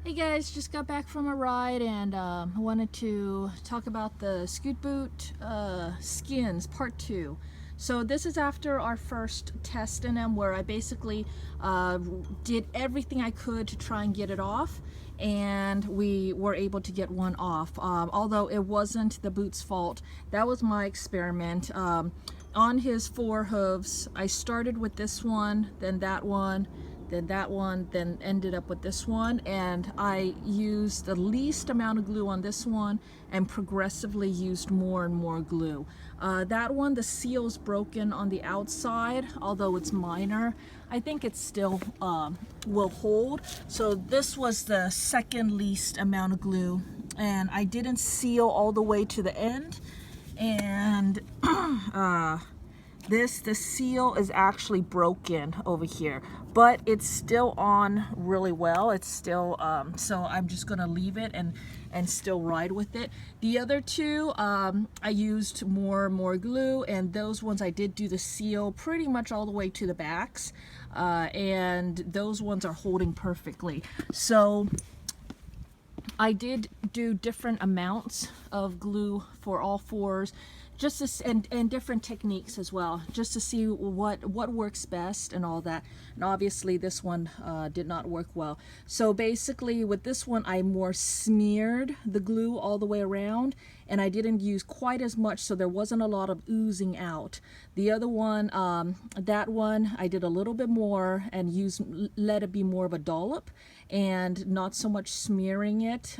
Hey guys, just got back from a ride and wanted to talk about the Scoot Boot skins part 2. So this is after our first test in them, where I basically did everything I could to try and get it off, and we were able to get one off. Although it wasn't the boot's fault, that was my experiment. On his 4 hooves, I started with this one, then that one, then ended up with this one, and I used the least amount of glue on this one and progressively used more and more glue. That one, the seal's broken on the outside, although it's minor. I think it still will hold. So this was the second least amount of glue, and I didn't seal all the way to the end, and the seal is actually broken over here, but it's still on really well. It's still, so I'm just gonna leave it and still ride with it. The other two, I used more glue, and those ones I did do the seal pretty much all the way to the backs, and those ones are holding perfectly. So I did do different amounts of glue for all 4s, just to, and different techniques as well, just to see what works best and all that. And obviously this one did not work well. So basically with this one, I more smeared the glue all the way around, and I didn't use quite as much, so there wasn't a lot of oozing out. The other one, that one, I did a little bit more and let it be more of a dollop and not so much smearing it.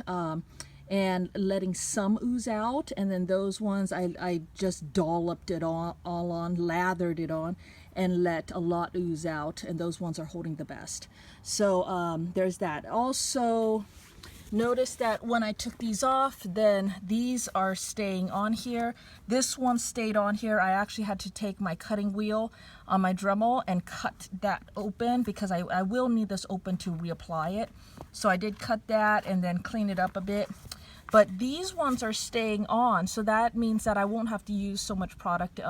And letting some ooze out, and then those ones I just dolloped it all on, lathered it on, and let a lot ooze out, and those ones are holding the best. So there's that. Also, notice that when I took these off, then these are staying on here. This one stayed on here. I actually had to take my cutting wheel on my Dremel and cut that open, because I will need this open to reapply it. So I did cut that and then clean it up a bit. But these ones are staying on, so that means that I won't have to use so much product,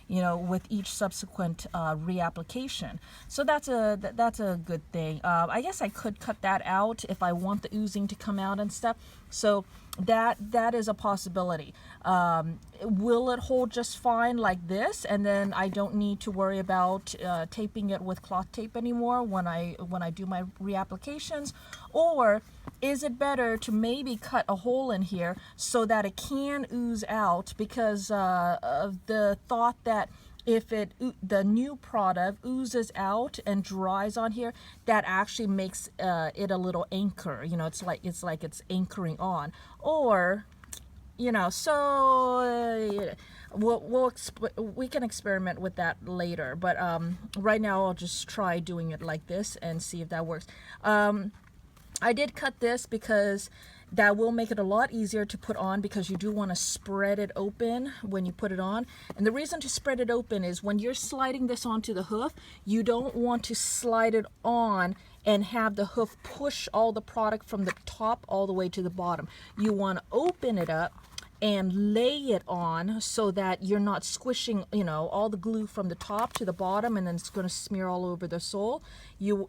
you know, with each subsequent reapplication. So that's a good thing. I guess I could cut that out if I want the oozing to come out and stuff. So that is a possibility. Will it hold just fine like this, and then I don't need to worry about taping it with cloth tape anymore when I do my reapplications? Or is it better to maybe cut a hole in here so that it can ooze out, because of the thought that if the new product oozes out and dries on here, that actually makes it a little anchor. You know, it's like it's anchoring on. Or, you know, so we can experiment with that later. But right now I'll just try doing it like this and see if that works. I did cut this because that will make it a lot easier to put on, because you do want to spread it open when you put it on. And the reason to spread it open is when you're sliding this onto the hoof, you don't want to slide it on and have the hoof push all the product from the top all the way to the bottom. You want to open it up and lay it on so that you're not squishing, you know, all the glue from the top to the bottom, and then it's going to smear all over the sole. You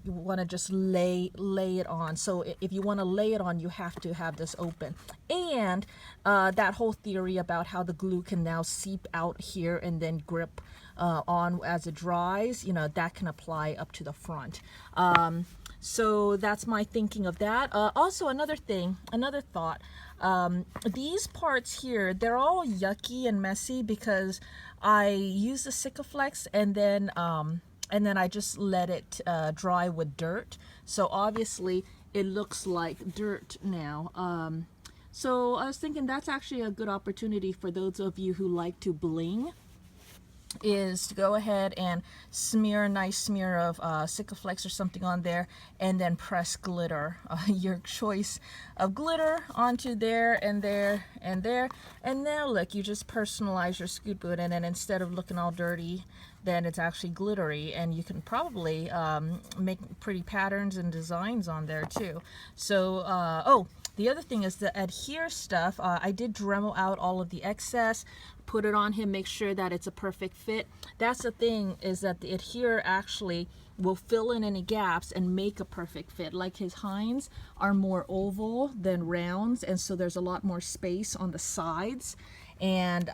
want to just lay it on. So if you want to lay it on, you have to have this open. And that whole theory about how the glue can now seep out here and then grip on as it dries, you know, that can apply up to the front. So that's my thinking of that. Also, another thought, these parts here, they're all yucky and messy because I use the Sikaflex and then I just let it dry with dirt. So obviously it looks like dirt now. So I was thinking that's actually a good opportunity for those of you who like to bling, is to go ahead and smear a nice smear of Sikaflex or something on there, and then press glitter, your choice of glitter, onto there and there and there. And now look, you just personalize your Scoot Boot, and then instead of looking all dirty, then it's actually glittery, and you can probably make pretty patterns and designs on there too. So oh, the other thing is the adhere stuff. I did Dremel out all of the excess, put it on him, make sure that it's a perfect fit. That's the thing, is that the adhere actually will fill in any gaps and make a perfect fit. Like his Heinz are more oval than rounds, and so there's a lot more space on the sides. And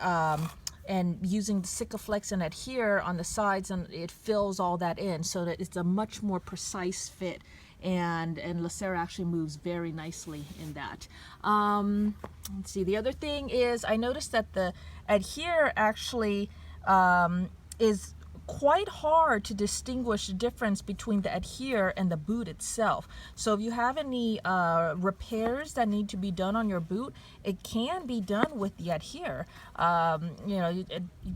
using the Sikaflex and Adhere on the sides, and it fills all that in so that it's a much more precise fit. And Lacera actually moves very nicely in that. Let's see, the other thing is I noticed that the Adhere actually is quite hard to distinguish the difference between the Adhere and the boot itself. So if you have any repairs that need to be done on your boot, it can be done with the Adhere. You know, you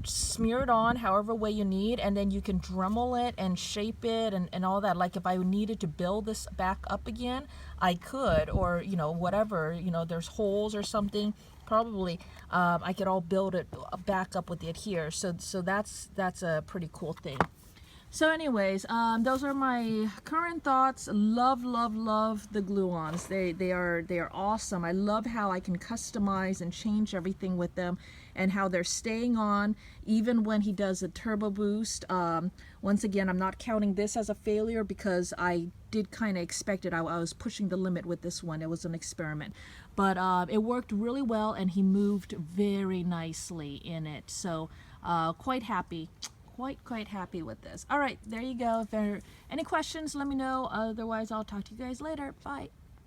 smear it on however way you need, and then you can Dremel it and shape it and all that. Like if I needed to build this back up again, I could, or you know, whatever, you know, there's holes or something, probably I could all build it back up with the Adhere. So that's a pretty cool thing. So anyways, those are my current thoughts. Love the glue-ons. They are awesome. I love how I can customize and change everything with them, and how they're staying on even when he does a turbo boost. Once again, I'm not counting this as a failure because I did kind of expect it. I was pushing the limit with this one. It was an experiment, but it worked really well, and he moved very nicely in it. So quite happy. Quite happy with this. All right, there you go. If there are any questions, let me know. Otherwise, I'll talk to you guys later. Bye.